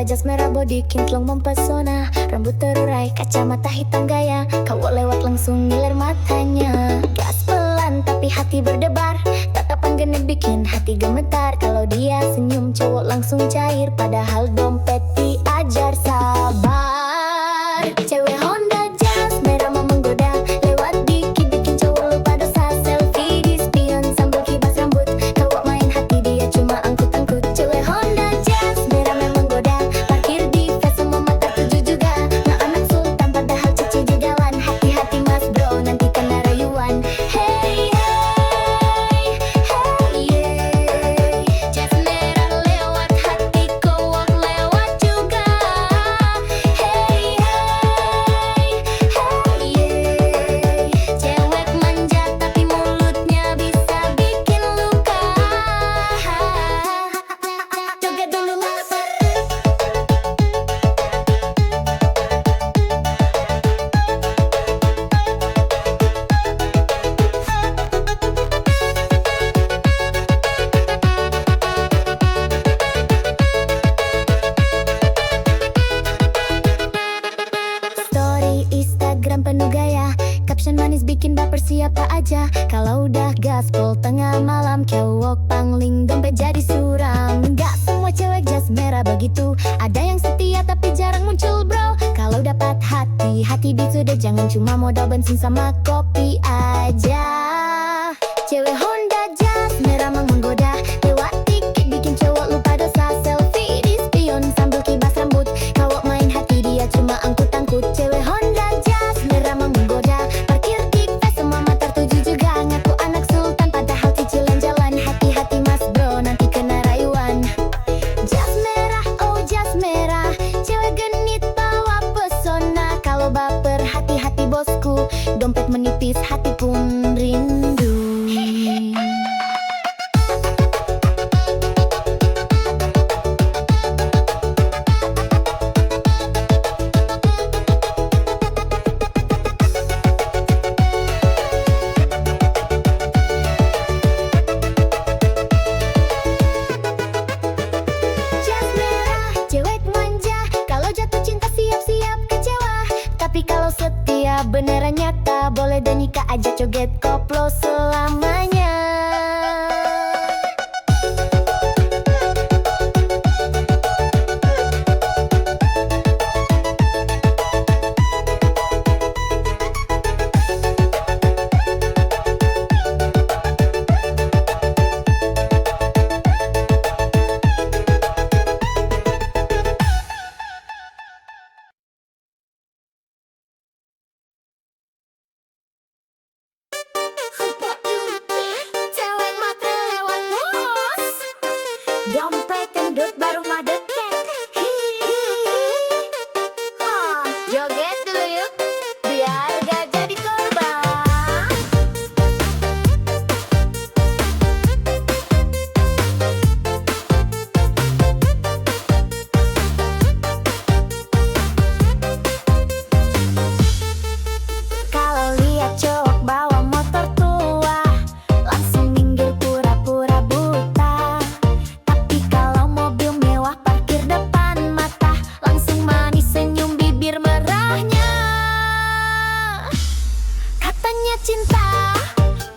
Honda jas merah body kinclong mempesona. Rambut terurai, kacamata hitam gaya. Kau lewat langsung ngiler matanya. Gas pelan tapi hati berdebar. Tatapan genit bikin hati gemetar. Kalau dia senyum cowok langsung cair. Padahal dompet diajar sabar. Cewek Honda jas merah mau menggoda. Lewat dikit bikin cowok lupa dosa. Selfie di spion sambil kibas rambut. Cowok main hati dia cuma angkut-angkut. Cewek Honda jas merah memang goda. Parkir di face semua mata tuju juga. Nggak anak sultan padahal cici di jalan. Hati-hati mas bro nanti kena rayuan. Hey hey hey yeah. Jas merah lewat hati cowok lewat juga. Hey hey hey yeah. Cewek manja tapi mulutnya bisa bikin luka. Joget dulu mas. Story Instagram penuh gaya. Caption manis bikin baper siapa aja. Kalau udah gaspol tengah malam. Cowok pangling dompet jadi suram. Gak semua cewek jas merah begitu. Ada yang setia tapi jarang muncul bro. Kalau dapat hati, hati sudah. Jangan cuma modal bensin sama kopi aja. Cewek Honda jas merah mang menggoda. Lewat dikit bikin cowok lupa dosa. Selfie di spion sambil kibas rambut. Cowok main hati dia cuma angkut-angkut. Cewek Honda jas merah mang menggoda. Parkir di face semua mata tuju juga. Ngaku anak sultan padahal cicilan jalan. Hati-hati mas bro nanti kena rayuan. Jas merah oh jas merah. Cewek genit bawa pesona. Kalau baper hati-hati bosku. Dompet menipis hati pun rindu. Jas merah, cewek manja. Kalau jatuh cinta siap-siap kecewa. Tapi kalau setia beneran nyata. Boleh dan nikah aja joget koplo selamanya. Cewek matre lewat bos. Dompet gendut baru madeket. Joget dulu yuk biar gak jadi korban. Kalau lihat cowok bawa motor tua, langsung minggir pura-pura buta. Tapi kalau mobil mewah parkir depan mata, langsung manis senyum bibir merahnya. Katanya cinta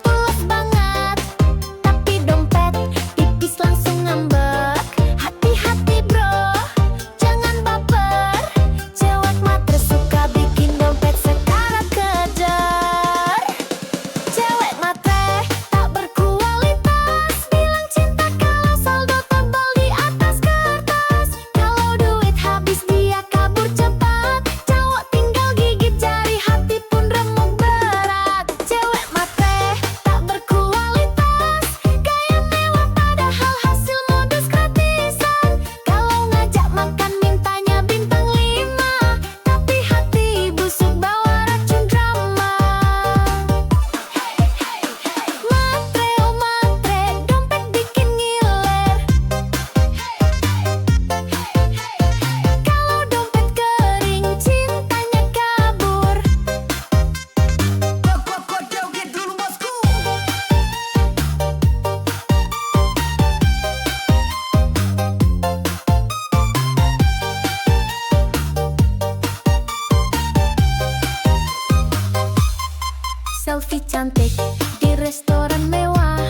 tulus banget, tapi dompet tipis langsung ngambek. Hati-hati bro, jangan baper. Cewek matre suka bikin dompet sekarat kejar. Cewek matre tak berkualitas. Bilang cinta kalau saldo tebal di atas kertas. Kalau duit habis dia kabur cepat. Cowok tinggal gigit jari hati pun remuk berat. Cewek selfie cantik di restoran mewah.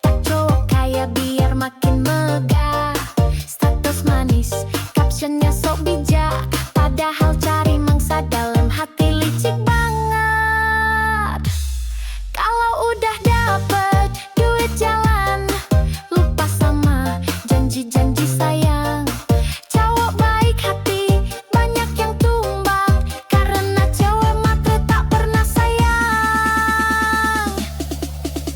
Tak cowok kaya biar makin megah. Status manis, captionnya sok bijak, padahal cari mangsa dalam hati licik banget. Kalau udah dapet duit jalan, lupa sama janji-janji sayang. Cowok baik hati, banyak yang tumbang, karena cewek matre tak pernah sayang.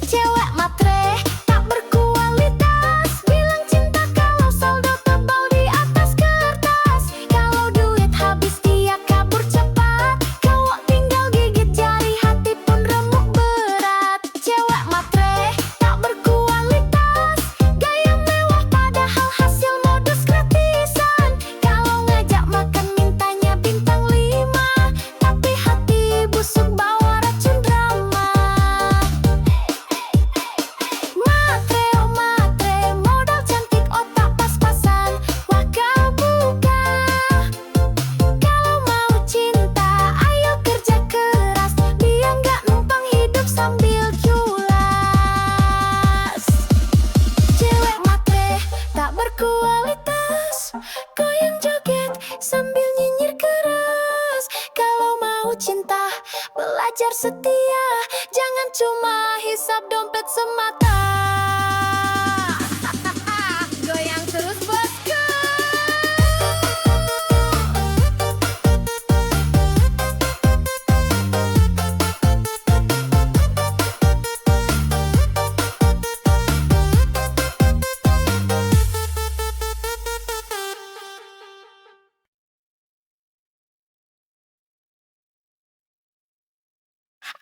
Cewek matre tak berkualitas, bilang cinta kalau saldo tebal di atas kertas. Kalau duit habis dia kabur cepat, cowok tinggal gigit jari, hati pun remuk berat. Cewek matre tak berkualitas, gaya mewah padahal hasil modus gratisan. Kalau ngajak makan mintanya bintang 5, tapi hati busuk bawa racun drama. Matre, oh matre, modal cantik otak pas-pasan, wah kau buka. Kalau mau cinta, ayo kerja keras, biar nggak numpang hidup sambil culas. Cewek matre tak berkualitas, goyang joget sambil nyinyir keras. Kalau mau cinta, belajar setia, jangan cuma hisap dompet semata. Goyang terus bosku.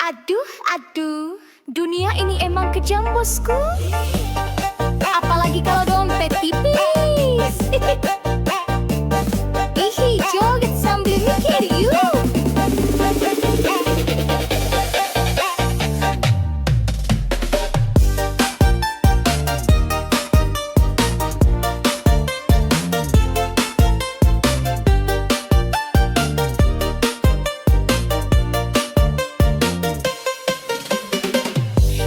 Aduh, aduh, dunia ini emang kejam bosku. Apalagi kalau dompet tipis. Ihi, joget sambil mikir yuk.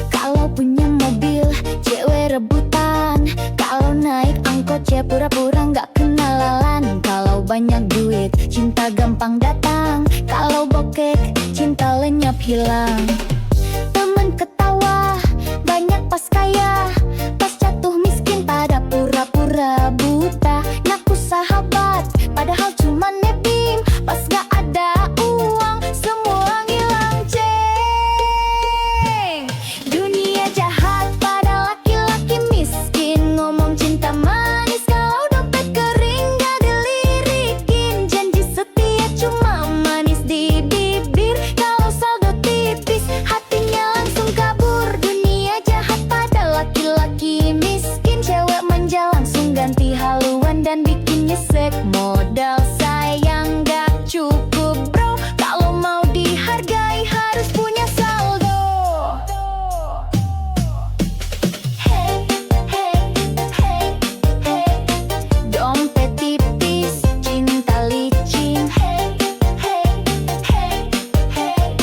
Kalau punya mobil, cewek rebutan. Kalau naik angkot, cewek pura-pura nggak kenalan. Kalau banyak duit, cinta gampang datang. Kalau bokek, cinta lenyap hilang. Temen ketawa, banyak pas kaya, pas jatuh miskin pada pura-pura buta. Ngaku sahabat, padahal cuma nebim. Pas gak ada uang, semua ngilang ceng. Dunia jahat pada laki-laki miskin. Ngomong cinta manis, kalau dompet kering gak dilirikin. Janji setia cuma manis di bibir, kalau saldo tipis hatinya langsung kabur. Dunia jahat pada laki-laki miskin. Cewek manja langsung ganti haluan dan bikin nyesek. Modal sayang gak cukup bro, kalau mau dihargai harus punya saldo. Hey, hey, hey, hey, dompet tipis, cinta licin. Hey, hey, hey, hey,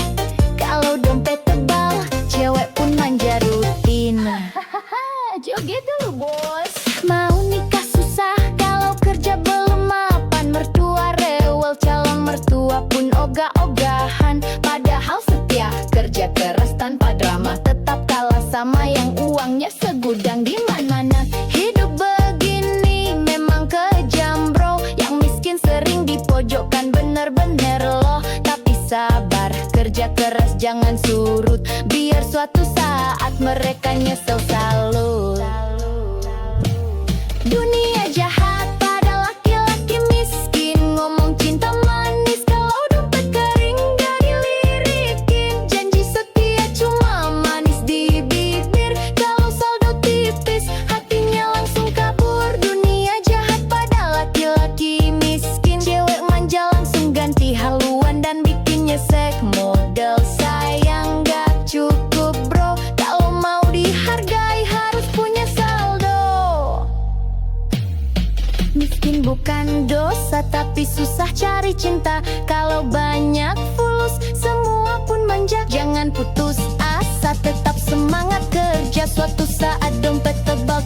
kalau dompet tebal, cewek pun manja rutin. Joget dulu bos. Mau nikah susah, kalau kerja belum mapan. Mertua rewel, calon mertua pun ogah-ogahan. Padahal setia, kerja keras tanpa drama, tetap kalah sama yang uangnya segudang di mana-mana. Hidup begini memang kejam bro, yang miskin sering dipojokkan bener-bener loh. Tapi sabar, kerja keras jangan surut, biar suatu saat mereka nyesel salut. Dunia jahat pada laki-laki miskin. Ngomong cinta manis, kalau dompet kering gak dilirikin. Janji setia cuma manis di bibir, kalau saldo tipis hatinya langsung kabur. Dunia jahat pada laki-laki miskin. Cewek manja langsung ganti haluan dan bikin nyesek. Modal sayang gak cukup bro, kalau mau dihargai harus punya saldo. Miskin bukan dosa, tapi susah cari cinta. Kalau banyak fulus, semua pun manja. Jangan putus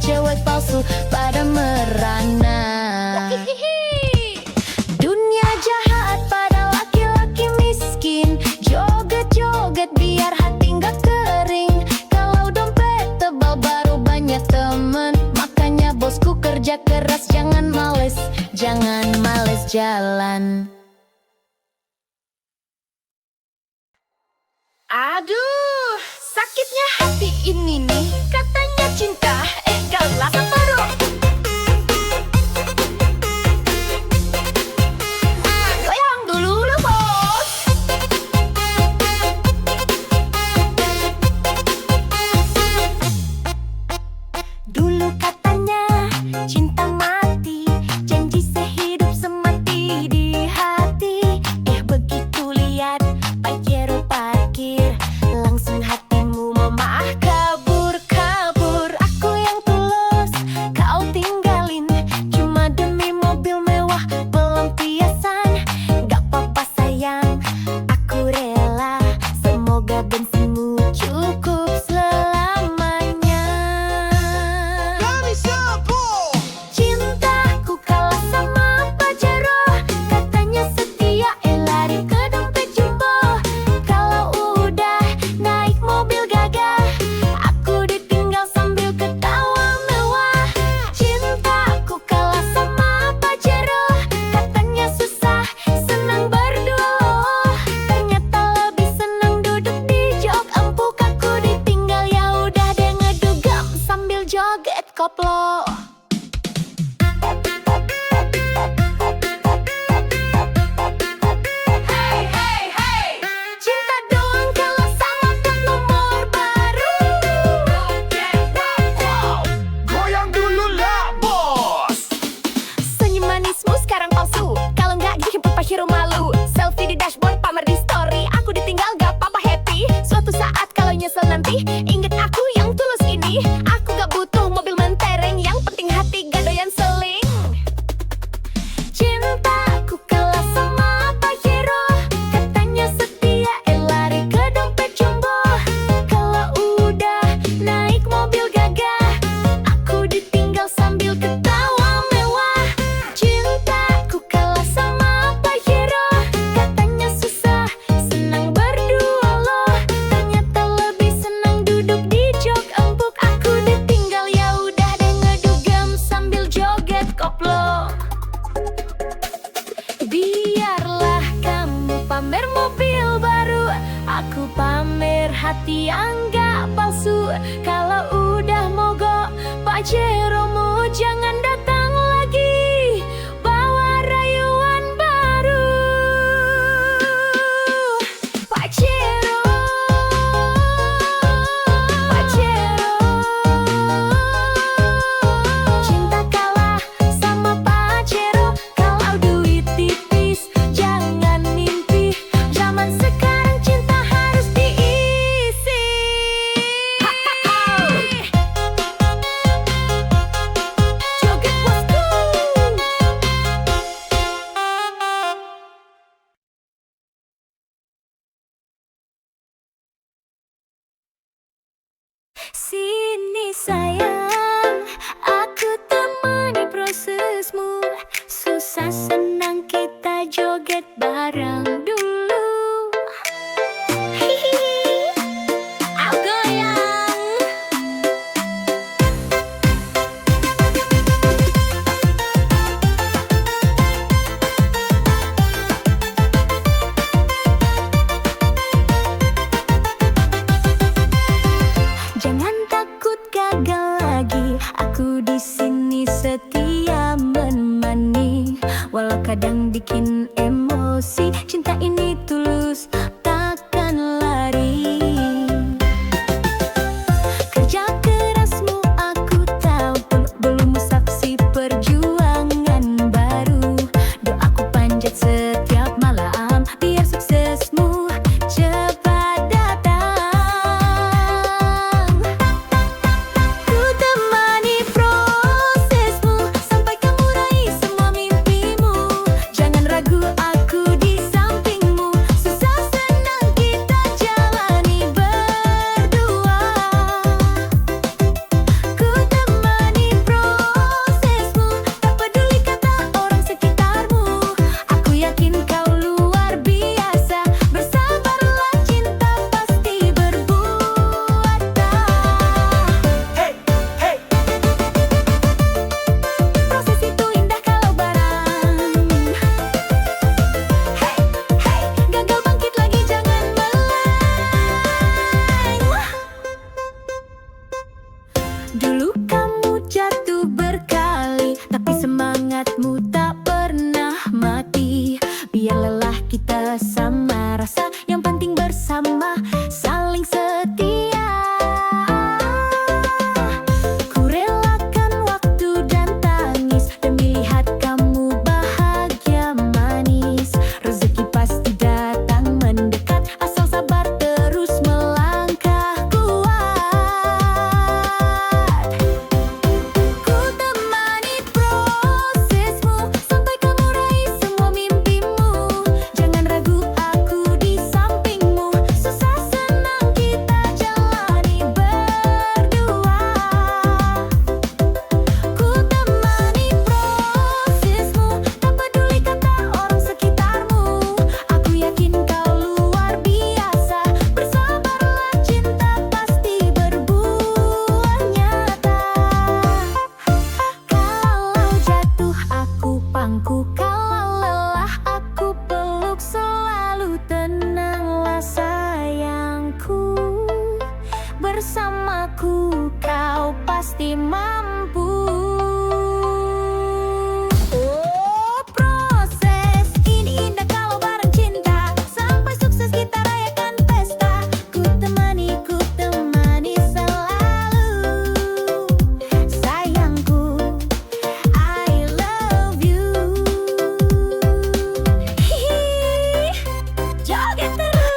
cewek palsu pada merana. Dunia jahat pada laki-laki miskin, joget-joget biar hati nggak kering. Kalau dompet tebal baru banyak temen, makanya bosku kerja keras, jangan males jalan. Aduh, sakitnya hati ini nih. Katanya cinta, galas baru. Goyang dulu lah bos. Dulu katanya cinta mati, janji sehidup semati di hati. Begitu lihat Pajero parkir, langsung hatimu memah kabur. Aku yang tulus, kau tinggalin, cuma demi mobil mewah pelampiasan. Gak apa-apa sayang, aku rela, semoga bensinmu cukup selamanya. Cintaku kalah sama Pajero, katanya setia, lari ke dompet jumbo. Kalau udah naik mobil gagah, aku ditinggal sambil ketawa mewah. Cintaku kalah sama Pajero, katanya susah, senang berdua. Ternyata lebih senang duduk di jok empuk. Aku ditinggal, ya udah deh ngedugem sambil joget koplo. Cinta doang kalah sama plat nomor baru. Goyang dulu lah bos. Senyum manismu sekarang palsu, kalau nggak dijemput Pajero malu. Selfie di dashboard, pamer di story, aku ditinggal gak apa-apa happy. Suatu saat kalau nyesel nanti, inget aku yang tulus ini. Aku gak butuh mobil mentereng, yang penting hati gak doyan seling. Cintaku kalah sama Pajero, katanya setia, lari ke dompet jumbo. Kalau udah naik mobil gagah, aku ditinggal sambil ketawa mewah. Cintaku kalah sama Pajero, katanya susah, senang berdua loh. Ternyata lebih senang duduk di jok empuk. Aku ditinggal, ya udah deh ngedugem sambil joget koplo. Biarlah kamu pamer mobil baru, aku pamer hati yang gak palsu. Kalau udah mogok Pajeromu, jangan datang lagi bawa rayuan baru. Pajero, cinta kalah sama Pajero. Kalau duit tipis, jangan mimpi. Zaman sekarang cinta harus diisi. Joget bosku. Sini sayang, aku temani prosesmu. Susah senang kita joget bareng dulu. Hihihi, aku goyang. Jangan takut gagal lagi, aku di sini setia menemani. Walau kadang bikin emosi, cinta sama rasa, yang penting bersama, saling setia. Ku relakan waktu dan tangis demi lihat kamu bahagia manis. Rezeki pasti datang mendekat, asal sabar terus melangkah kuat. Ku temani prosesmu sampai kamu raih semua mimpimu. Jangan ragu, aku di sampingmu. Susah senang kita jalani berdua. Ku temani prosesmu, tak peduli kata orang sekitarmu. Aku yakin kau luar biasa. Bersabarlah, cinta pasti berbuah nyata. Kalau jatuh aku pangku, kalau lelah aku peluk. Selalu tenanglah sayangku, bersamaku kau pasti mampu. Oh, proses ini indah kalau bareng cinta. Sampai sukses kita rayakan pesta. Ku temani selalu. Sayangku, I love you. Hihi, joget terus.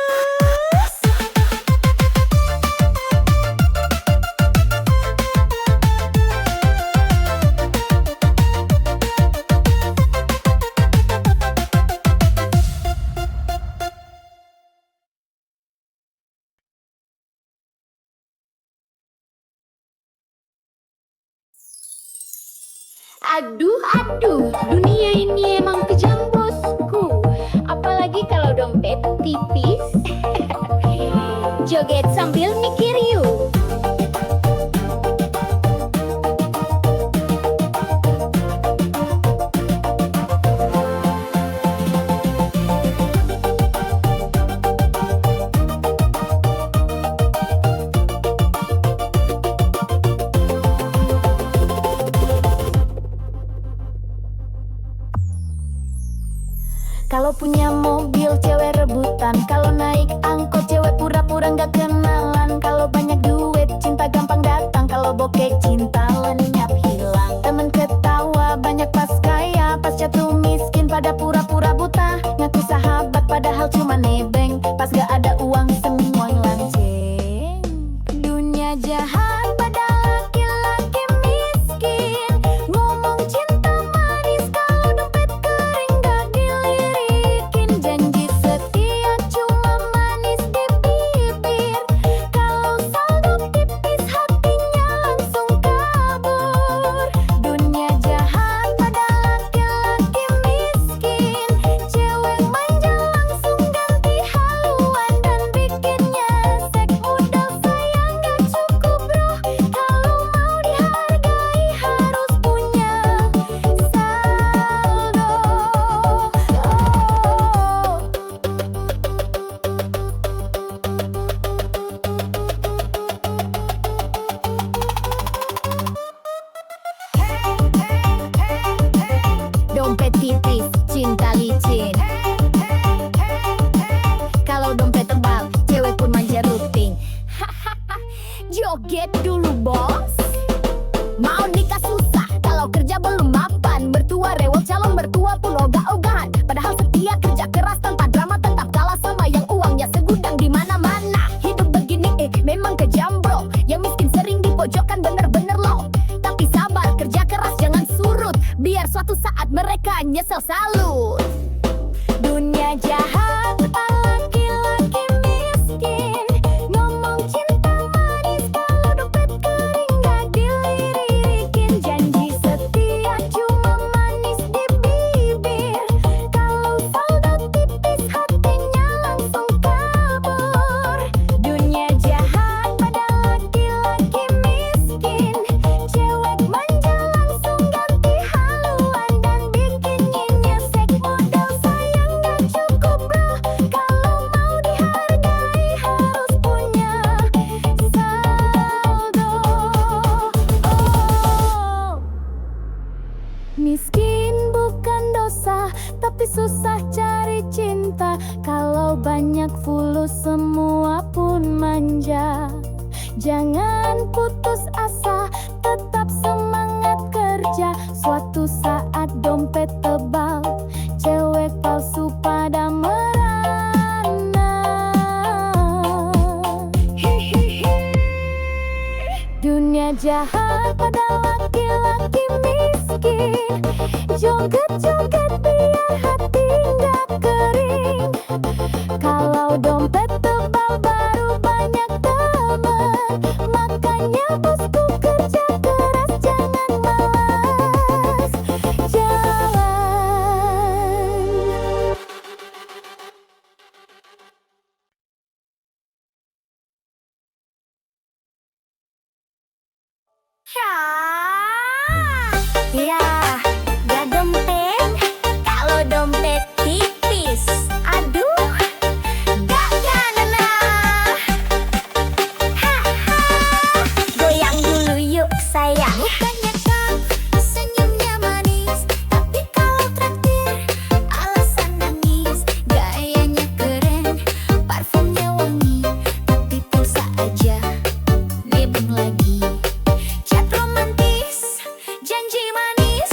Aduh, dunia ini emang kejam bosku. Apalagi kalau dompet tipis. Joget sambil mikir yuk. Kalau punya mobil cewek rebutan, kalau naik angkot cewek pura-pura nggak kenalan. Kalau banyak duit cinta gampang datang, kalau bokeh cinta lenyap hilang. Temen ketawa banyak pas kaya, pas jatuh miskin pada pura-pura buta. Ngaku sahabat padahal cuma nebeng, pas gak ada uang semua lanceng. Dunia jahat pada laki-laki miskin, ngomong cinta manis kalau dompet kering gak dilirikin. Janji setia cuma manis di bibir, kalau saldo tipis hatinya langsung kabur. Dunia jahat pada laki-laki miskin, cewek manja langsung ganti haluan dan bikinnya sek. Modal sayang gak cukup bro, kalau mau dihargai harus punya saldo. Dompet tipis, cinta licin. Kalau dompet tebal, cewek pun manja rutin. Joget dulu bos. Mau nikah susah, kalau kerja belum mapan. Mertua rewel, calon mertua pun ogah-ogahan. Padahal setia kerja keras tanpa drama, tetap kalah sama yang uangnya segudang di mana-mana. Hidup begini memang kejam bro, yang miskin sering dipojokkan bener-bener loh. Tapi sabar, kerja keras jangan surut, biar suatu saat mereka nyesel salut. Dunia jahat laki-laki miskin, ngomong cinta manis kalau dompet kering gak Walau banyak fulus semua pun manja. Jangan putus asa, tetap semangat kerja. Suatu saat dompet tebal, cewek palsu pada merana. Dunia jahat pada laki-laki miskin. Joget-joget biar hati nggak kering. Kalau dompet tebal baru banyak teman. Makanya bosku kerja keras, jangan malas jalan. Ya, gak dompet, kalau dompet tipis. Aduh, gak kanana. Haha, goyang dulu yuk sayang. Bukannya kau senyumnya manis, tapi kalau traktir alasan nangis. Gayanya keren, parfumnya wangi, tapi pulsa aja nebeng lagi. Chat romantis, janji manis,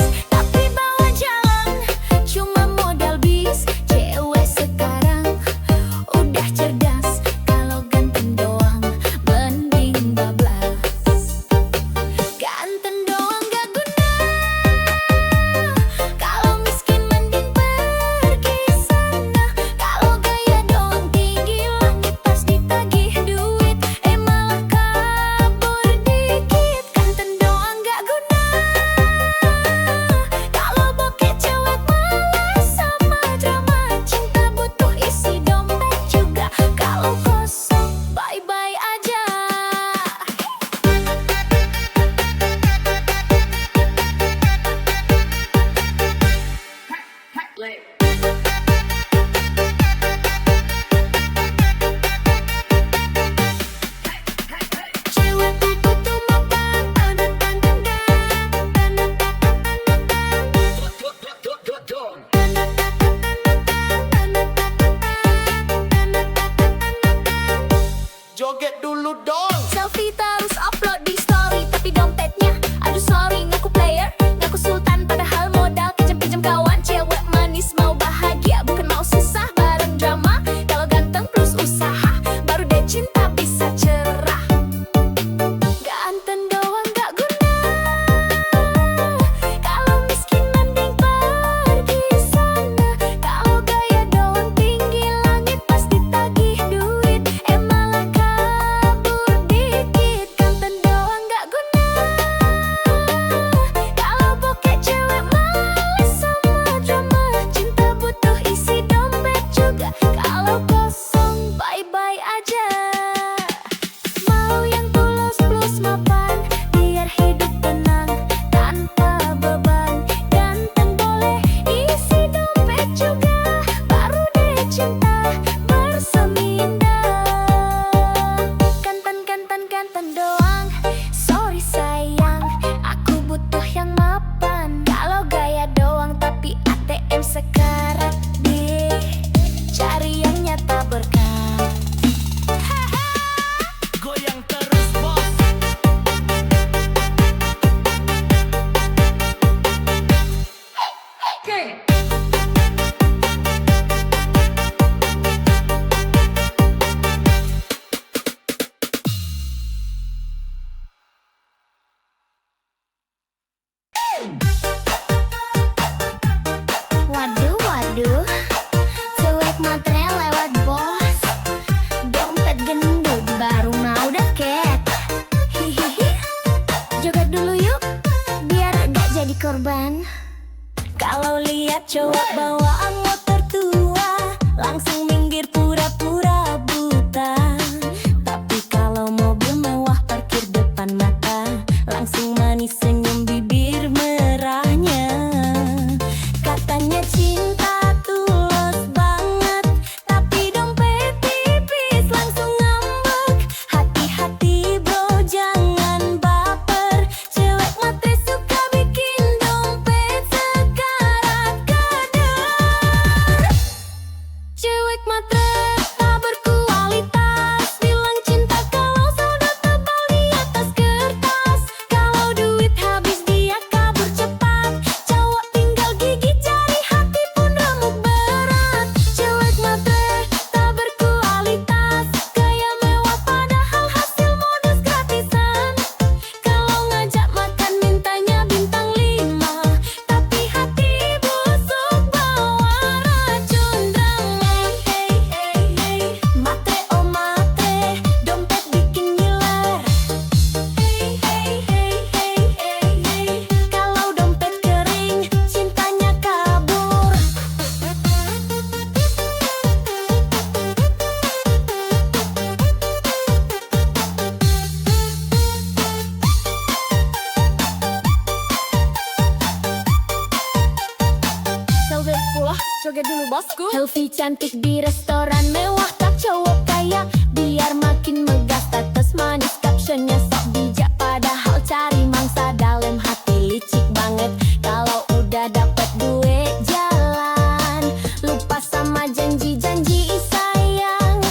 Selfie cantik di restoran mewah, tak cowok kaya biar makin megah. Status manis, captionnya sok bijak, padahal cari mangsa dalam hati licik banget. Kalau udah dapet duit jalan, lupa sama janji-janji sayang.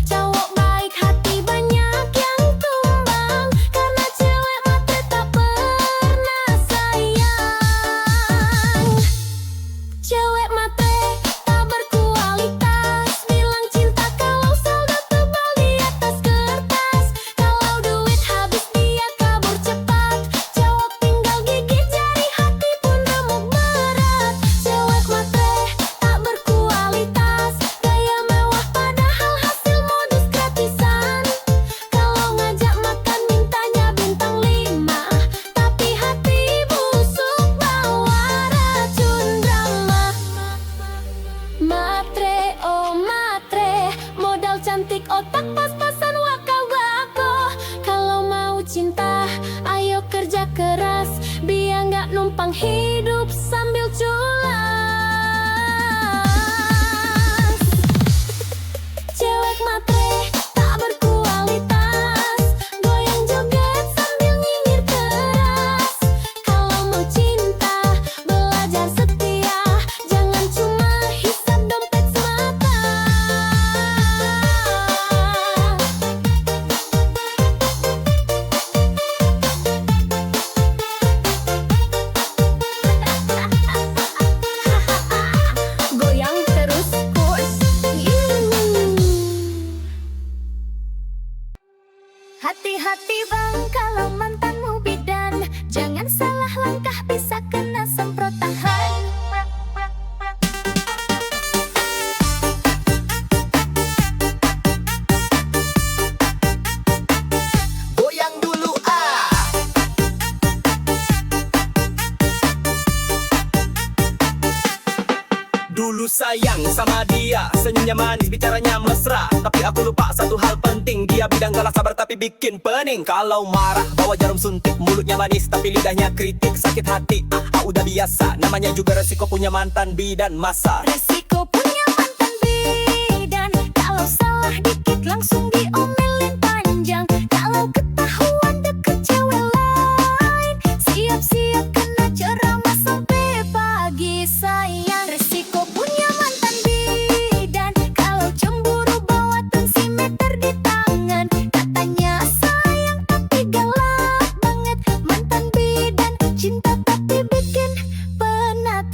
Cowok baik hati banyak yang tumbang, karena cewek matre tak pernah sayang. Cewek matre tak berkualitas, bilang cinta kalau saldo tebal di atas kertas. Kalau duit habis dia kabur cepat, cowok tinggal gigit jari, hati pun remuk berat. Cewek matre tak berkualitas, gaya mewah padahal hasil modus gratisan. Kalau ngajak makan mintanya bintang 5, tapi hati busuk bawa racun drama. Matre, oh matre, modal cantik otak pas-pasan wakau bako. Kalau mau cinta, ayo kerja keras, biar nggak numpang hidup sambil culas. Cewek matre tak berkualitas, goyang joget sambil nyinyir keras. Kalau mau cinta, belajar setia, jangan cuma hisap dompet semata. Goyang terus kurs. Hati-hati bang kalau mantanmu bidan, jangan salah langkah bisa kena semprotan. Goyang dulu ah. Dulu sayang sama dia, senyumnya manis, bicaranya mesra. Tapi aku lupa satu hal penting, dia bidang galak sabar tapi bikin pening. Kalau marah bawa jarum suntik, mulutnya manis tapi lidahnya kritik. Sakit hati, udah biasa, namanya juga resiko punya mantan bidan masa. Resiko punya mantan bidan, kalau salah dikit langsung diomelin panjang. Kalau ketahuan deket cewek lain, siap-siap kena ceramah sampai pagi sayang. Resiko punya mantan bidan, kalau cemburu bawa tensimeter di tangan. Katanya sayang tapi galak banget, mantan bidan cinta tapi bikin penat.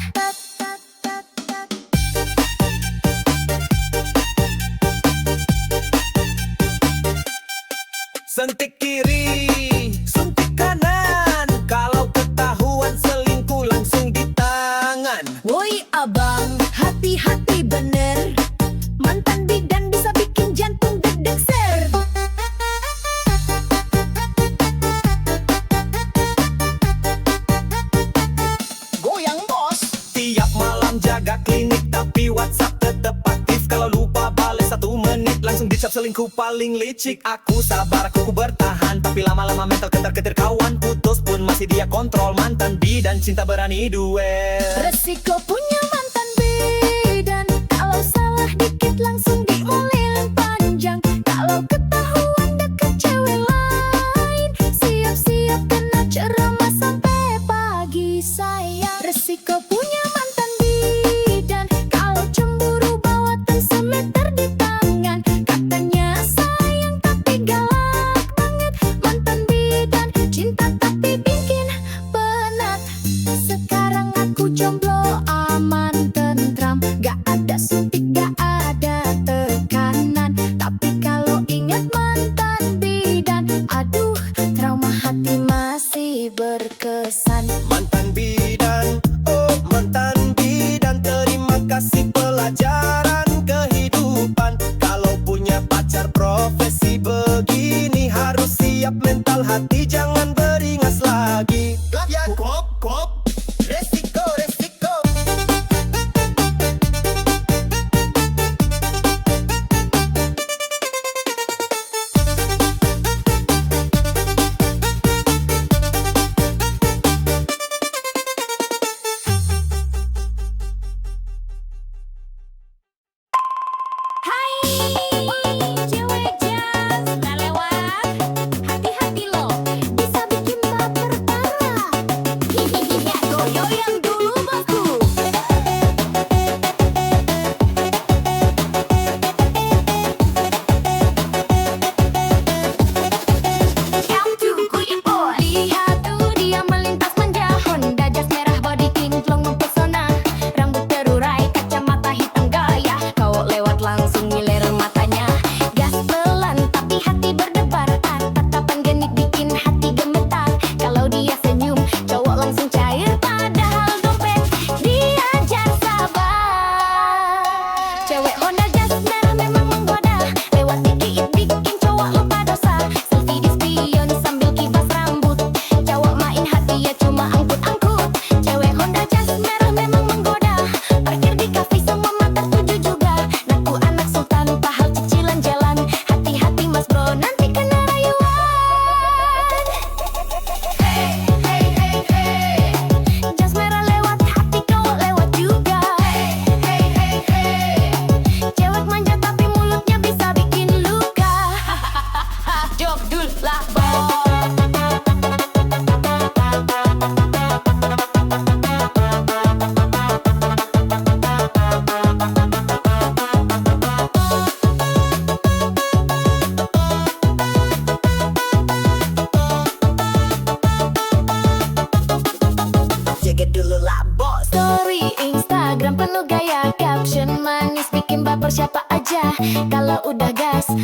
Sentik kiri, suntik kanan, kalau ketahuan selingkuh langsung di tangan. Woi abang, hati-hati bener, mantan bidan bisa bikin jantung deg-deg ser. Goyang bos. Tiap malam jaga klinik tapi WhatsApp tetep aktif. Kalau lupa bales 1 menit langsung dicap selingkuh paling licik. Aku sabar, aku bertahan, tapi lama-lama mental ketar-ketir kawan. Putus pun masih dia kontrol, mantan bidan cinta berani duel. Resiko punya mantan bidan, kalau salah dikit langsung diomelin panjang. Kalau ketahuan deket cewek lain, siap-siap kena ceramah sampai pagi sayang. Resiko punya mantan bidan, kalau cemburu bawa tensimeter di tangan. Katanya sayang tapi galak banget, mantan bidan cinta tapi bikin penat. Sekarang aku jomblo aman tentram, gak ada suntik gak ada tekan.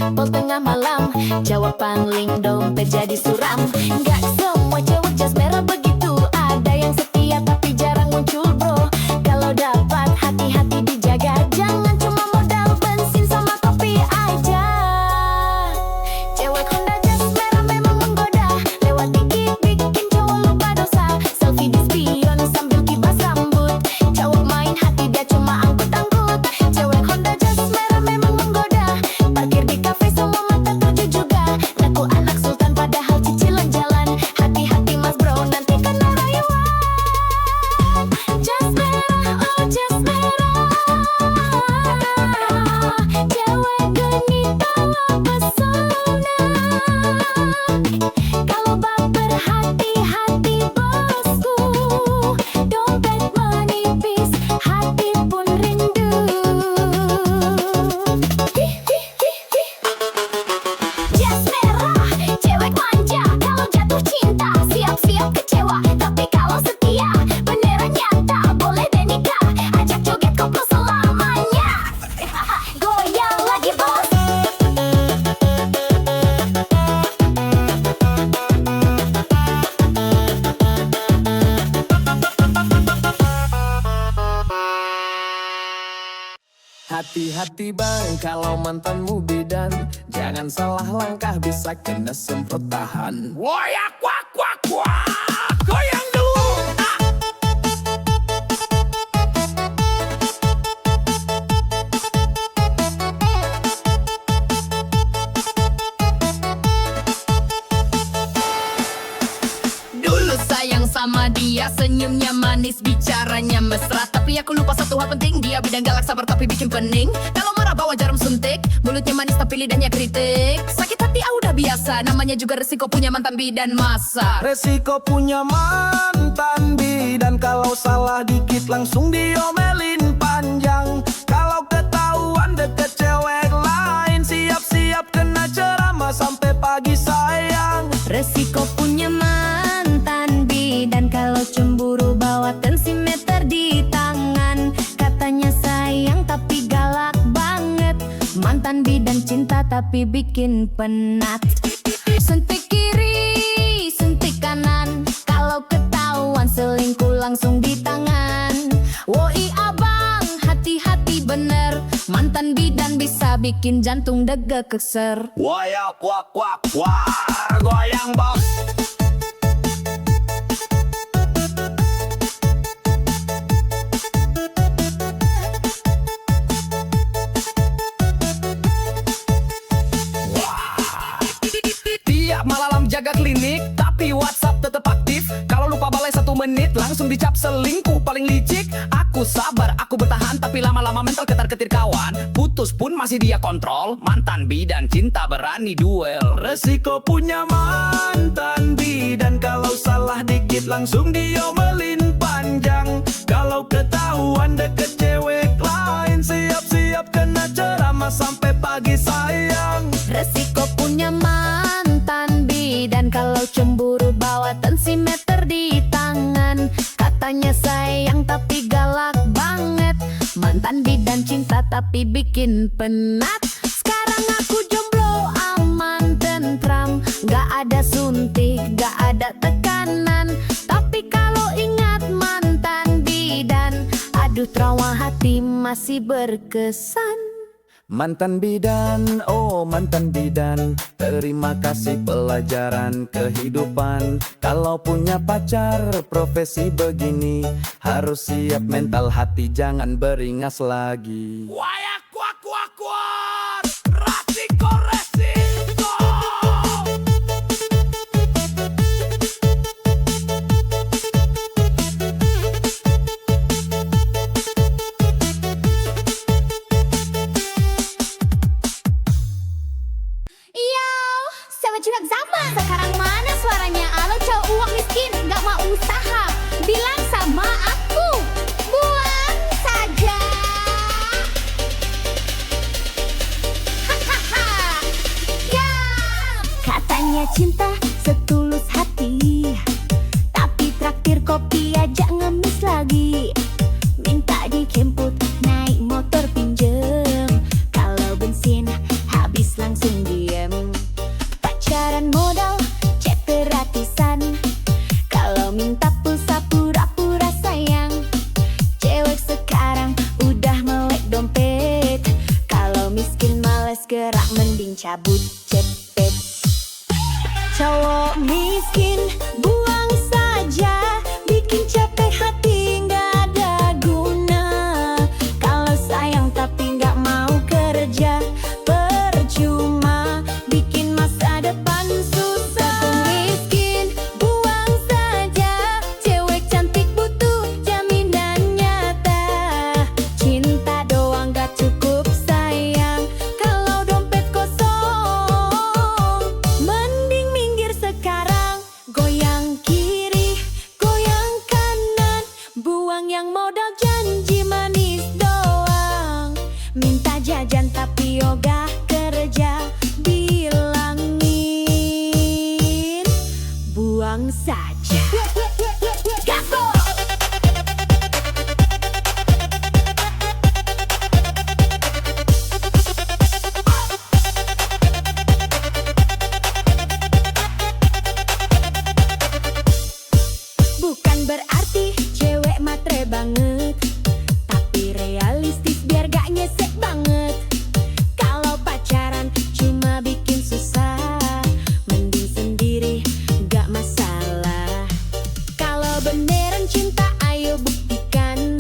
gaspol tengah malam. Jawab pangling dompet jadi suram. Gak semua cewek jas merah begitu. Ada yang setia tapi jarang muncul bro. Kalau dapat hati-hati dijaga. Jangan cuma modal bensin sama kopi aja. Cewek Honda jas merah memang menggoda. Lewat dikit bikin cowok lupa dosa. Selfie di spion sambil kibas rambut. Cowok main hati dia cuma angkut-angkut. Cewek Honda jas merah memang menggoda. Parkir di kafe semua mata tuju juga. Ngaku anak sultan padahal cicilan jalan. Hati-hati mas bro nanti kena rayuan. Jas merah, oh jas merah. Cewek genit bawa pesona. Kalau baper hati-hati bosku. Dompet menipis, hati pun rindu. Jas merah, cewek manja. Kalau jatuh cinta, siap-siap kecewa. Tapi kalau setia, beneran nyata. Boleh deh nikah, ajak joget koplo selamanya. Goyang lagi bos. Hati-hati bang kalau mantanmu bidan. Jangan salah langkah bisa kena semprot tahan. Woyak wak wak wak. Goyang dulu. Dulu sayang sama dia, senyumnya manis, bicaranya mesra. Tapi aku lupa satu hal penting, dia bidang galak sabar tapi bikin pening. Kalau marah bawa jarum suntik, mulutnya manis tapi lidahnya kritik. Sakit hati udah biasa, namanya juga resiko punya mantan bidan masa. Resiko punya mantan bidan. Kalau salah dikit langsung diomelin panjang. Kalau ketahuan deket cewek lain, siap-siap kena ceramah sampai pagi sayang. Resiko punya mantan bidan. Kalau cemburu bawa tensimeter di tangan. Katanya sayang tapi galak banget. Mantan bidan cinta tapi bikin penat. Suntik kiri, suntik kanan. Kalau ketahuan selingkuh langsung di tangan. Woi abang, hati-hati bener. Mantan bidan bisa bikin jantung deg keser. Woyak wak wak wak. Goyang bos. Tiap malam jaga klinik, tapi WhatsApp tetap aktif. Kalau lupa balai 1 menit, langsung dicap selingkuh paling licik. Aku sabar, aku bertahan, tapi lama-lama mental ketar-ketir kawan. Putus pun masih dia kontrol. Mantan bidan cinta berani duel. Resiko punya mantan bidan. Kalau salah dikit langsung diomelin panjang. Kalau ketahuan deket cewek lain, siap-siap kena ceramah sampai pagi sayang. Resiko punya mantan bidan. Kalau cemburu bawa tensimeter di tangan. Katanya sayang tapi galak banget. Mantan bidan cinta tapi bikin penat. Sekarang aku jomblo aman tentram. Gak ada suntik, gak ada tekanan. Tapi kalau ingat mantan bidan, aduh trauma hati masih berkesan. Mantan bidan, oh mantan bidan. Terima kasih pelajaran kehidupan. Kalau punya pacar profesi begini, harus siap mental hati jangan beringas lagi. Wayak wak wak wak. Resiko resiko. Sama curhat zaman sekarang mana suaranya? Alo cowok uang miskin gak mau usaha, bilang sama aku buang saja. Hahaha. Ya. Katanya cinta setulus hati, tapi traktir kopi aja ngemis lagi. Minta dijemput naik motor pinjem. Kalau bensin habis langsung galak mending cabut cepet. Cowok miskin buang saja, bikin capek hati nggak ada guna. Kalau sayang tapi nggak mau kerja, percuma bikin masa depan susah. Cowok miskin buang saja, cewek cantik butuh jaminan nyata. Cinta doang gak cukup sayang, kalau dompet kosong. Mending minggir sekarang, goyang kiri, goyang kanan. Buang yang modal janji manis doang. Minta jajan tapi ogah kerja, bilangin buang saja. Gaspol! Bukan berarti cewek matre banget, tapi realistis biar gak nyesek banget. Kalau pacaran cuma bikin susah, mending sendiri gak masalah. Kalau beneran cinta ayo buktikan,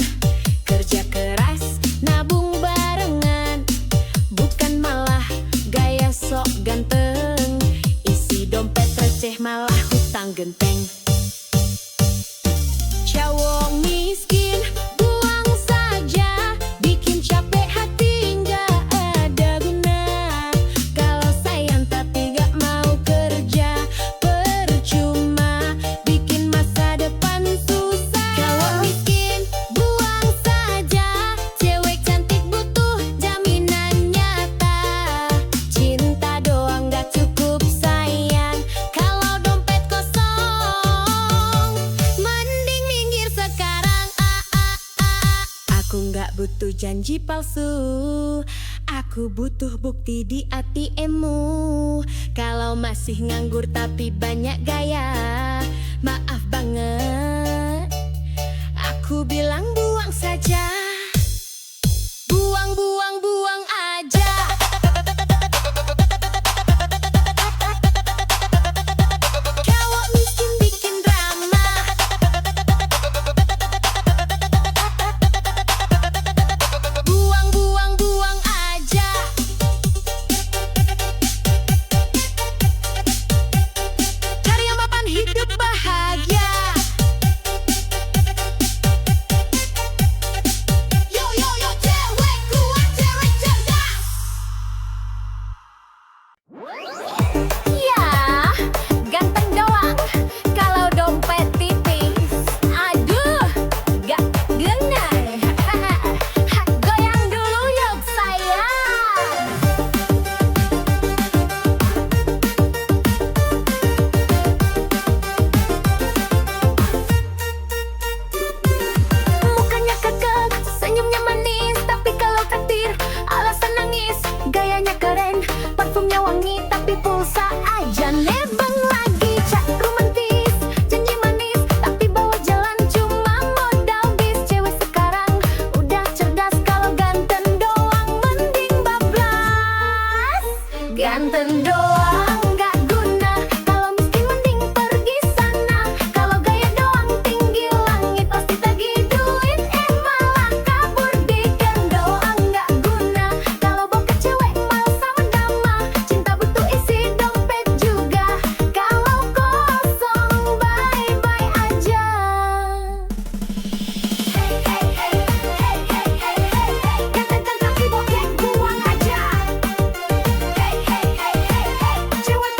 kerja keras nabung barengan. Bukan malah gaya sok ganteng, isi dompet receh malah hutang genteng. Cowok miskin buang saja, bikin capek hati nggak ada guna. Kalau sayang tapi nggak mau kerja, percuma bikin masa depan susah. Cowok miskin buang saja, cewek cantik butuh jaminan nyata. Cinta doang nggak cukup sayang, kalau dompet kosong. Mending minggir sekarang, Aku nggak butuh janji palsu, aku butuh bukti di ATM-mu. Kalau masih nganggur tapi banyak gaya, maaf banget, aku bilang buang saja. Buang, buang, buang aja. Cowok miskin bikin drama, buang, buang, buang aja. Cari yang mapan hidup bahagia. Yo, yo, yo, cewek kuat, cewek cerdas. Ya, ganteng doang kalau dompet tipis. Aduh, gak guna. Goyang dulu yuk sayang. Mukanya kekek, senyumnya manis, tapi kalau takdir alasan nangis. Gayanya keren, parfumnya wangi, tapi pulsa aja nebeng lagi. Cak romantis, janji manis, tapi bawa jalan cuma modal bis. Cewek sekarang udah cerdas, kalau ganteng doang mending bablas. Ganteng doang gak guna, kalau miskin mending pergi sana. Kalau gaya doang tinggi langit, pasti tagih duit, malah kabur. Bikin doang gak guna, kalau bokeh cewek malah sama dama. Cinta butuh isi dompet juga, kalau kosong bye-bye aja. Hey, hey, hey, hey, hey, hey, hey, hey. Ganteng tapi bokeh buang aja. Hey, hey, hey, hey, hey. Cewek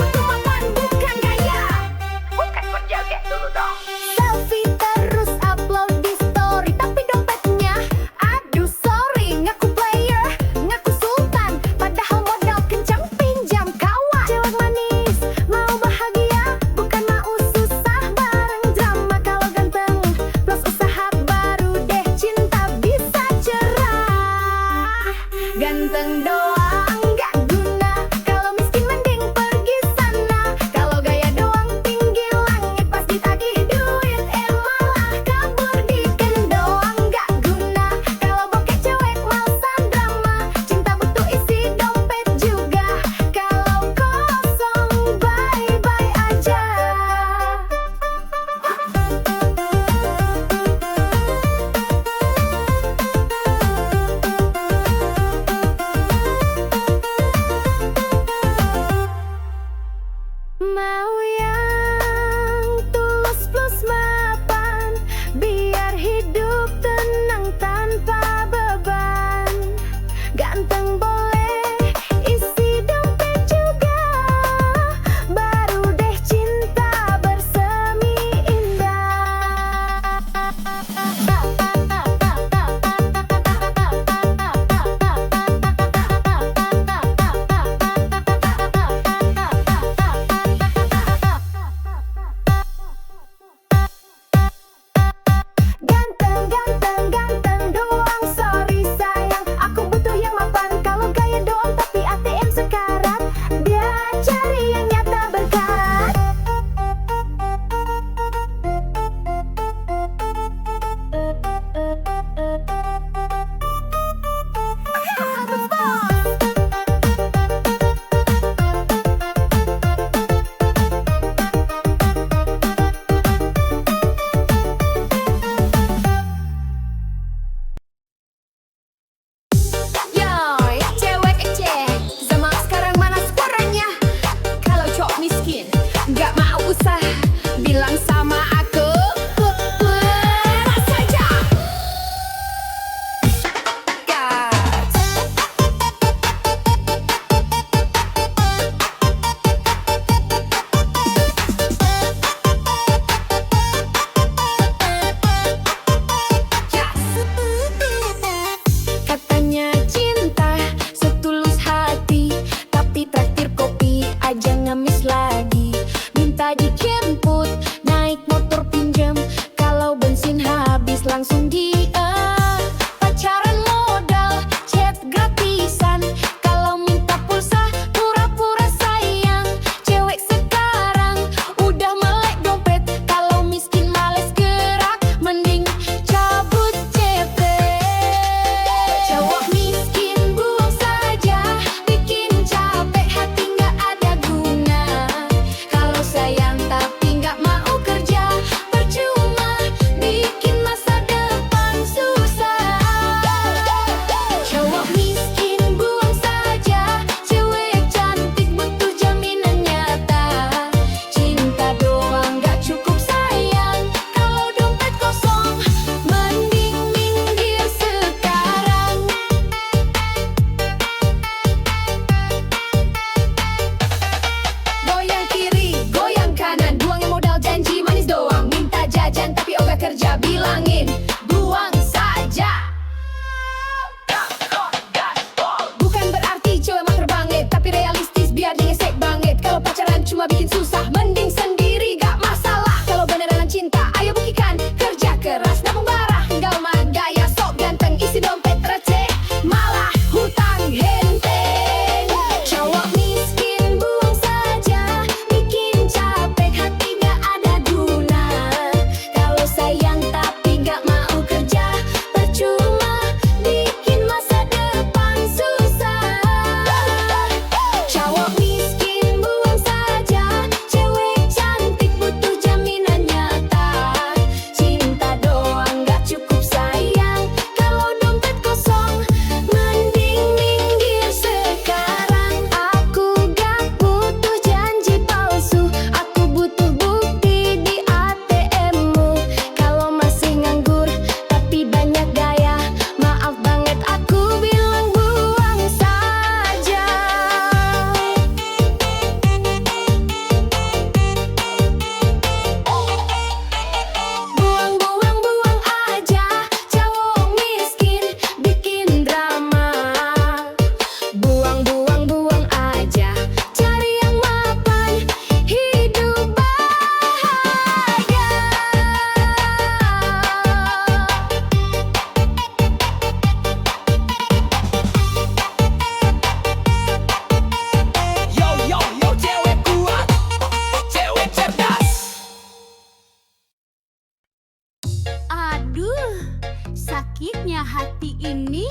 hati ini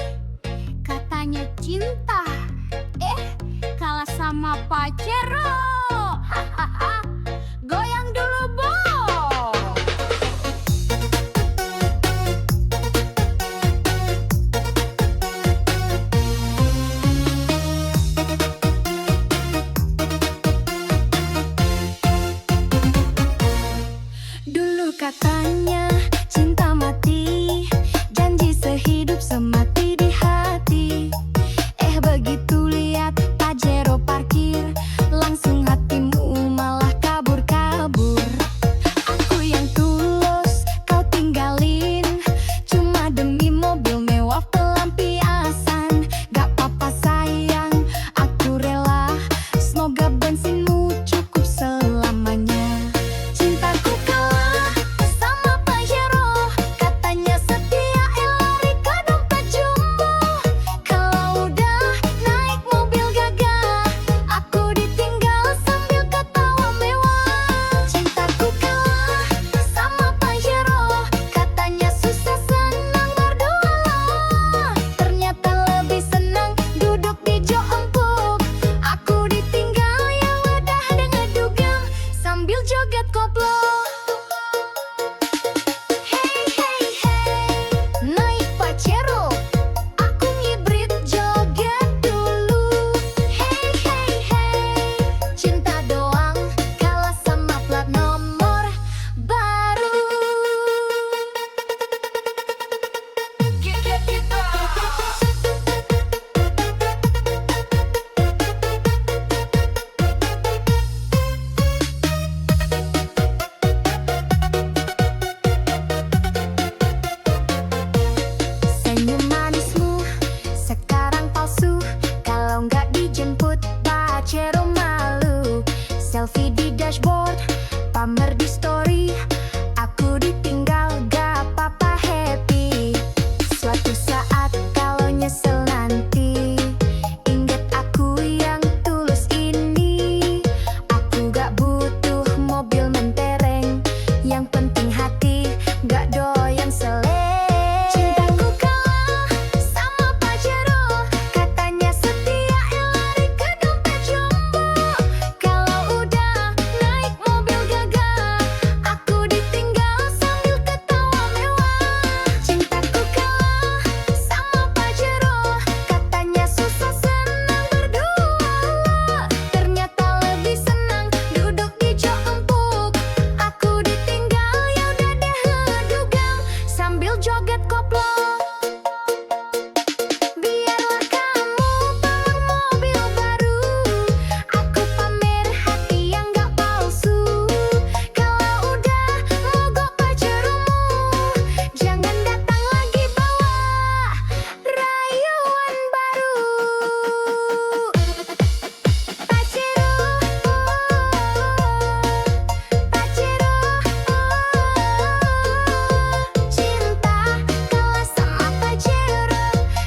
katanya cinta, kalah sama Pacero. Hahaha, goyang dulu Bo. Dulu katanya cinta mati, janji sehidup semati di hati. Begitu lihat Pajero parkir, langsung hatimu malah kabur-kabur. Aku yang tulus kau tinggalin, cuma demi mobil mewah pelampiasan. Gak apa-apa sayang, aku rela, semoga bensinmu cukup selamanya. Cintaku kalah sama Pajero, katanya setia lari ke dompet jumbo. Kalau udah naik mobil gagah, aku ditinggal sambil ketawa mewah. Cintaku kalah sama Pajero, katanya susah senang berdua. Ternyata lebih senang duduk di jok empuk. Aku ditinggal ya udah dengan dugem sambil joget koplo. Hey hey hey, naik Pajero, aku ngibrit joget dulu. Hey hey hey, cinta doang kalah sama plat nomor baru. Senyum manismu sekarang palsu, kalau nggak dijemput Pajero malu. Selfie di dashboard, pamer di story, aku ditinggal gak apa-apa happy. Suatu saat kalau nyesel nanti, ingat aku yang tulus ini. Aku gak butuh mobil mentereng, yang penting hati gak doyan seleng. Cintaku kalah sama Pajero, katanya setia lari ke dompet jumbo. Kalau udah naik mobil gagah, aku ditinggal sambil ketawa mewah. Cintaku kalah sama Pajero, katanya susah senang berdua. Ternyata lebih senang duduk di jok empuk. Aku ditinggal ya udah deh ngedugem sambil joget koplo. Biarlah kamu bawa mobil baru, aku pamer hati yang gak palsu. Kalau udah mogok Pajeromu, jangan datang lagi bawa rayuan baru. Pajero, Pajero, cinta kalah sama Pajero.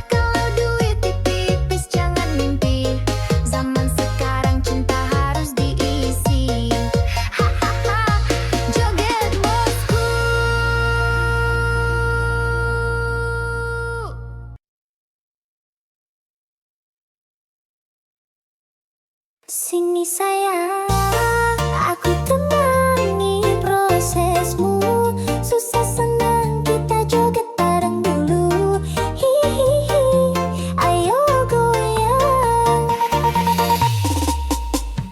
Kalau duit tipis jangan mimpi, zaman sekarang cinta harus diisi. Hahaha, joget bosku. Sini sayang, aku temani prosesmu. Susah senang kita joget bareng dulu. Hihihi, ayo goyang.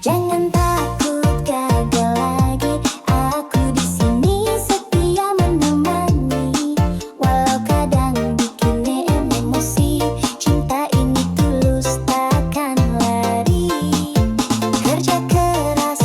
Jangan takut gagal lagi, aku di sini setia menemani. Walau kadang bikin emosi, cinta ini tulus takkan lari. Kerja keras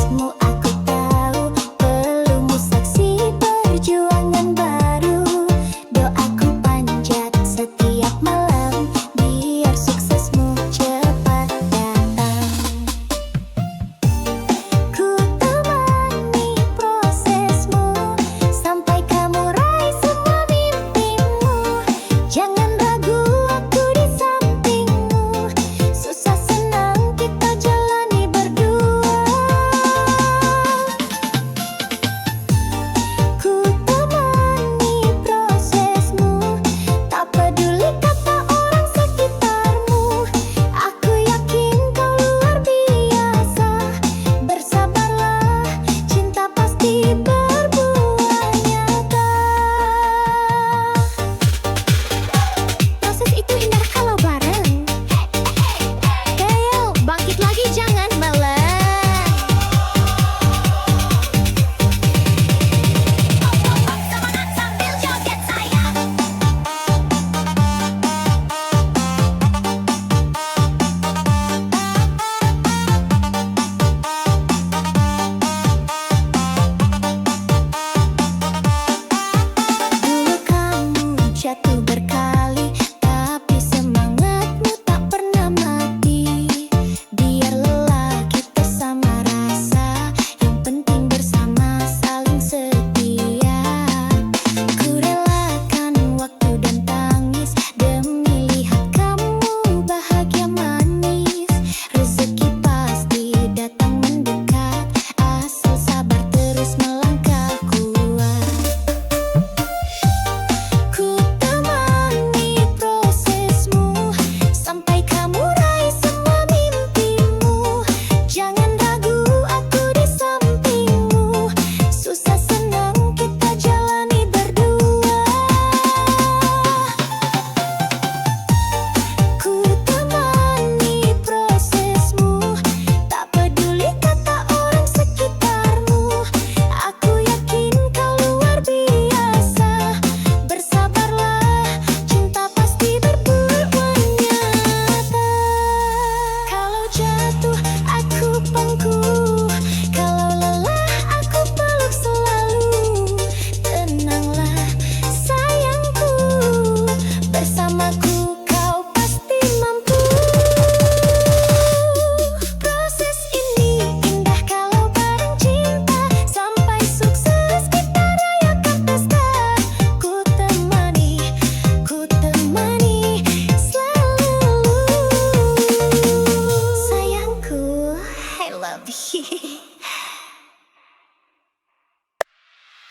love.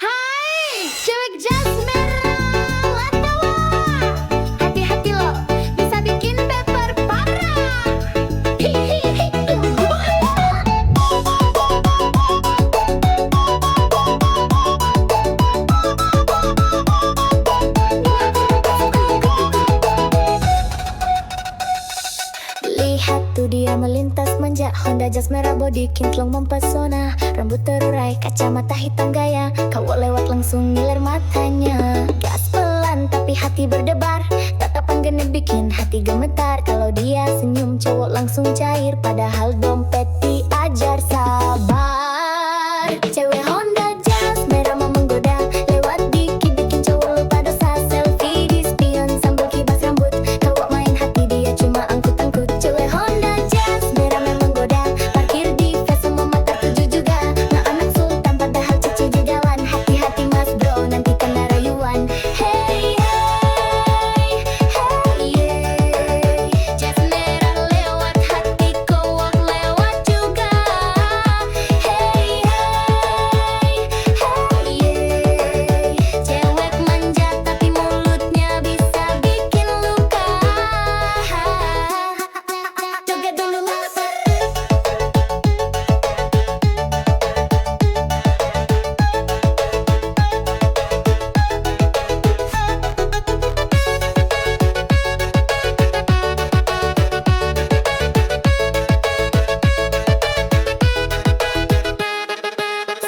Hai, cewek jas merah Latawa. Hati-hati lo, bisa bikin baper parah. Lihat tuh dia melintas manja, Honda jas merah body kinclong mempesona. Rambut terurai, kacamata hitam gaya, cowok lewat langsung ngiler matanya. Gas pelan tapi hati berdebar, tatapan genit bikin hati gemetar. Kalau dia senyum cowok langsung cair, padahal dompet diajar sabar. Cewek Honda jas merah mau menggoda, lewat dikit bikin cowok lupa dosa. Selfie di spion sambil kibas rambut, cowok main hati dia cuma angkut-angkut. Cewek Honda jas merah memang goda, parkir di face semua mata tuju juga. Nah anak sultan padahal cici judawan, hati-hati mas bro nanti kena rayuan. Hey hey hey yeah. Jas merah lewat hati cowok lewat juga. Hey hey hey yeah. Cewek manja tapi mulutnya bisa bikin luka. Joget dulu mas.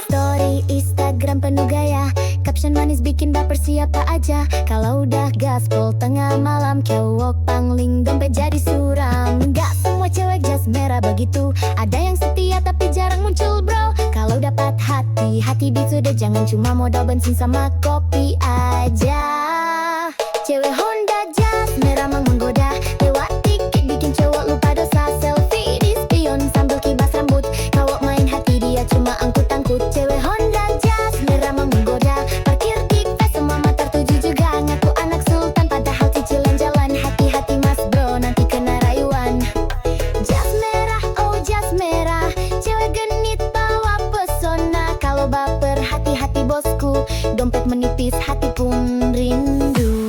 Story Instagram penuh gaya, caption manis bikin baper siapa aja. Kalau udah gaspol tengah malam, cowok pangling dompet jadi suram. Gak semua cewek jas merah begitu, ada yang setia tapi jarang muncul bro. Kalau dapat hati, hati beat sudah, jangan cuma modal bensin sama kopi aja. Cewek Honda jas merah mau menggoda, lewat dikit bikin cowok lupa dosa. Selfie di spion sambil kibas rambut, cowok main hati dia cuma angkut-angkut. Cewek Honda jas merah mau menggoda, parkir di face semua mata tuju juga. Ngaku anak sultan padahal cicilan jalan, hati-hati mas bro nanti kena rayuan. Jas merah, oh jas merah, cewek genit bawa pesona. Kalau baper hati-hati bosku, dompet menipis hati pun rindu.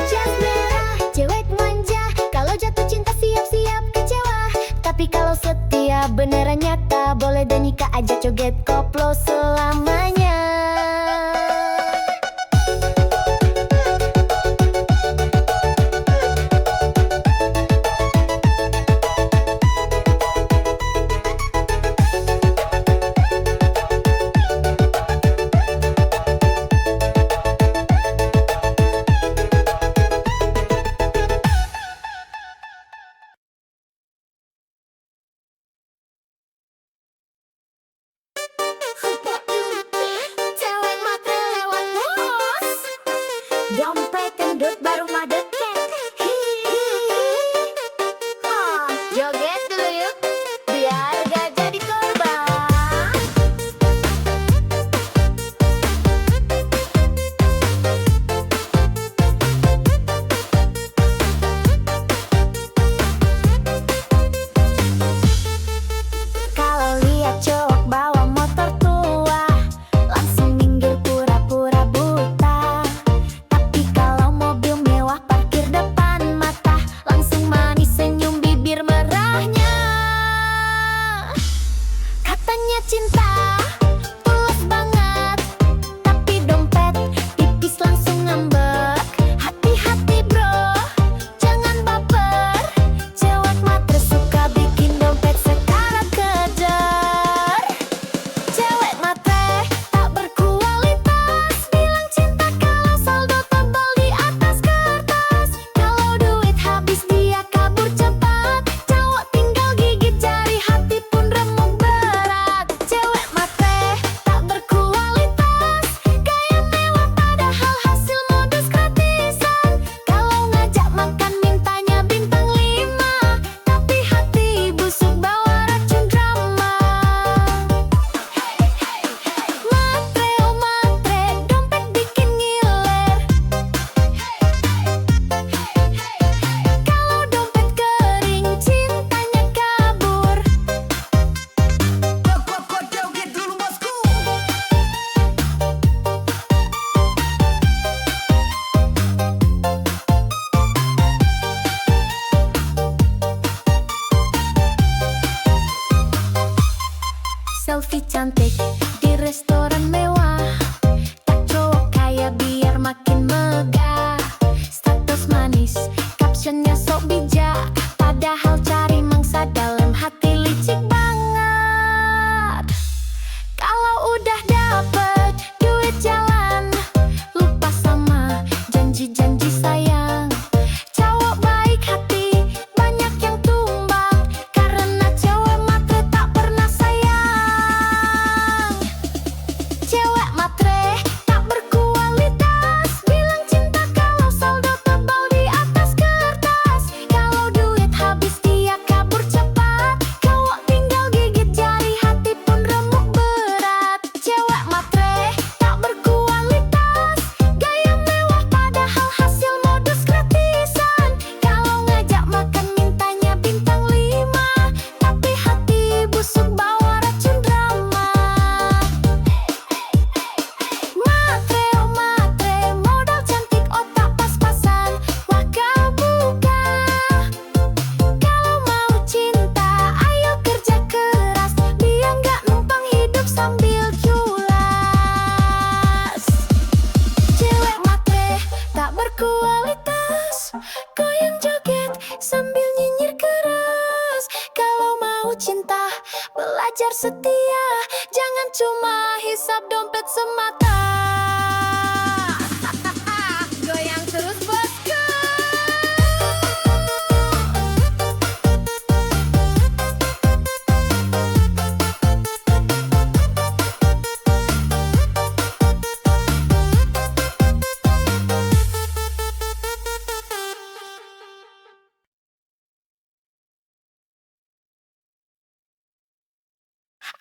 Jas merah, cewek manja, kalau jatuh cinta siap-siap kecewa. Tapi kalau setia beneran nyata, boleh deh nikah aja joget koplo selamanya. tapi cantik di restoran mewah. Tak cowok kaya biar makin megah. Status manis, captionnya sok bijak, padahal cari mangsa dalam hati licik banget. Kalau udah dapet duit jalan, lupa sama janji-janji sayang. Cowok baik hati, banyak yang tumbang, karena cewek matre tak pernah sayang. Cewek matre tak berkualitas, bilang cinta kalau saldo tebal di atas kertas. Kalau duit habis dia kabur cepat, cowok tinggal gigit jari, hati pun remuk berat. Cewek matre tak berkualitas, gaya mewah padahal hasil modus gratisan. Kalau ngajak makan mintanya bintang 5, tapi hati busuk bawa racun drama. Matre, oh matre, modal cantik otak pas-pasan, wah kau buka. Kalau mau cinta, ayo kerja keras, biar nggak numpang hidup sambil culas. Cewek matre tak berkualitas, goyang joget sambil nyinyir keras. Kalau mau cinta, belajar setia, jangan cuma hisap dompet semata. Goyang terus bosku.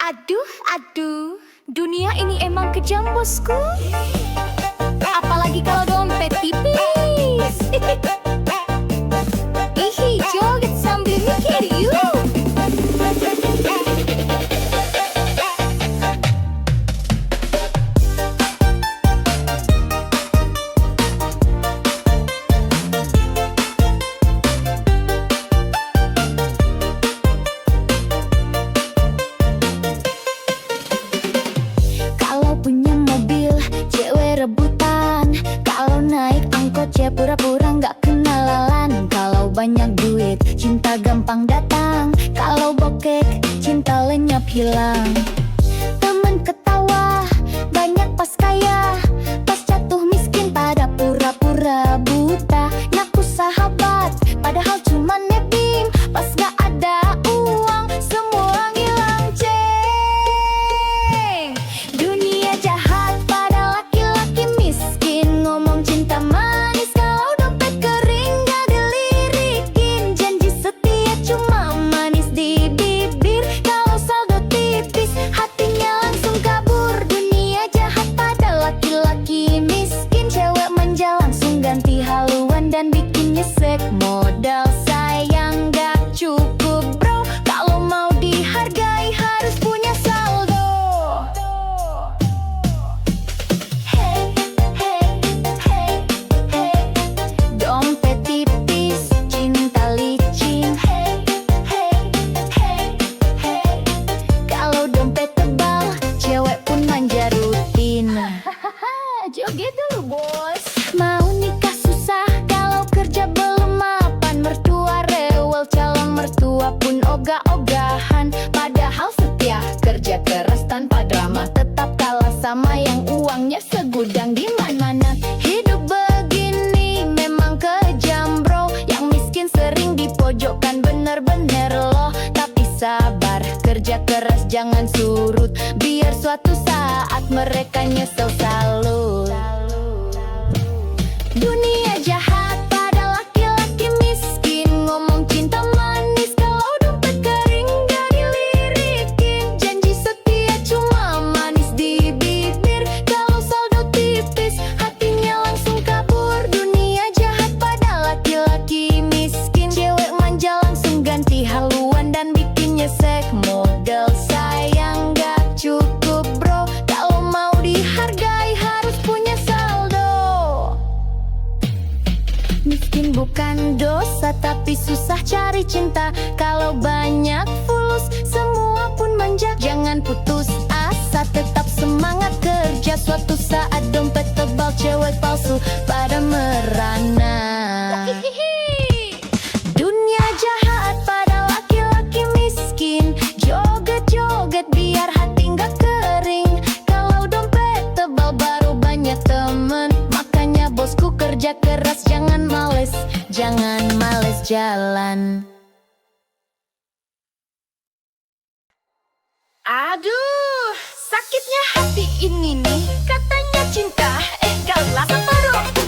Aduh, aduh, dunia ini emang kejam bosku. Apalagi kalau dompet tipis. Ihi, joget sambil mikir yuk. Kalau punya mobil, cewek rebutan. Kalau naik angkot, cewek pura-pura nggak kenalan. Kalau banyak duit, cinta gampang datang. Kalau bokek, cinta lenyap hilang. Temen ketawa, banyak pas kaya, pas jatuh miskin pada pura-pura buta. Ngaku sahabat, padahal cuma nebim. Pas gak ada uang, semua ngilang ceng. Dunia jahat pada laki-laki miskin, ngomong cinta manis kalau dompet kering gak dilirikin. Janji setia cuma manis di bibir, kalau saldo tipis hatinya langsung kabur. Dunia jahat pada laki-laki miskin, cewek manja langsung ganti haluan dan bikin nyesek. Modal sayang gak cukup bro, kalau mau dihargai harus punya saldo. Hey, hey, hey, hey, dompet tipis, cinta licin. Hey, hey, hey, hey, kalau dompet tebal, cewek pun manja rutin. Joget dulu bos. Mau nikah susah, kalau kerja belum mapan. Mertua rewel, calon mertua pun ogah-ogahan. Padahal setia, kerja keras tanpa drama, tetap kalah sama yang uangnya segudang di mana-mana. Hidup begini memang kejam bro, yang miskin sering dipojokkan bener-bener loh. Tapi sabar, kerja keras jangan surut, biar suatu saat mereka nyesel salut. Dunia jahat pada laki-laki miskin, ngomong cinta manis kalau dompet kering gak dilirikin. Janji setia cuma manis di bibir, kalau saldo tipis hatinya langsung kabur. Dunia jahat pada laki-laki miskin, cewek manja langsung ganti haluan dan bikin nyesek. Modal sayang gak cukup bro, kalau mau dihargai harus punya saldo. Miskin bukan dosa, tapi susah cari cinta. Kalau banyak fulus, semua pun manja. Jangan putus cewek palsu pada merana. Dunia jahat pada laki-laki miskin, joget-joget biar hati nggak kering. Kalau dompet tebal baru banyak temen, makanya bosku kerja keras, jangan males jalan. Aduh, sakitnya hati ini nih. Katanya cinta, gak rasa baru.